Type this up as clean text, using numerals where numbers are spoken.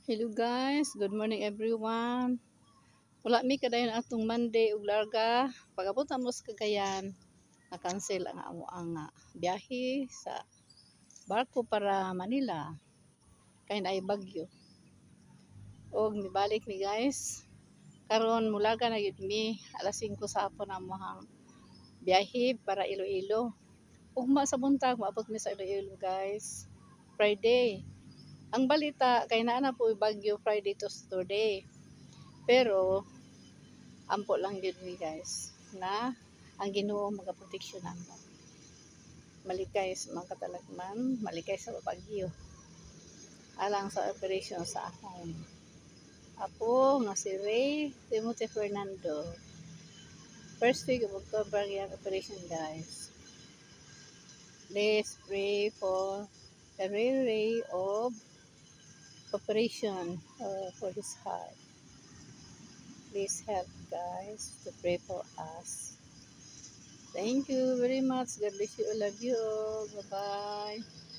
Hello guys, good morning everyone. Wala mi kadayon atong Monday ug larga. Pag-abot mo sa Cagayan, na-cancel ang amo ang biyahe sa barko para Manila. Kay naay bagyo. Og mibalik mi guys. Karon mulaga na gyud mi alas 5 sa hapon ang mohang biyahe para Iloilo. Ugma sa buntag maabot mi sa Iloilo guys. Friday. Ang balita kay naa na po bagyo Friday to Saturday. Pero ampo lang yun mi guys na ang Ginoo magaproteksyon namo. Malikay sa mga katalagman, malikay sa bagyo. Alang sa operation sa akong apo nga si Ray Timothy Fernando. First week of October yung operation guys. Let's pray for the Ray of operation for his heart. Please help guys to pray for us. Thank you very much. God bless you. I love you all. Bye-bye.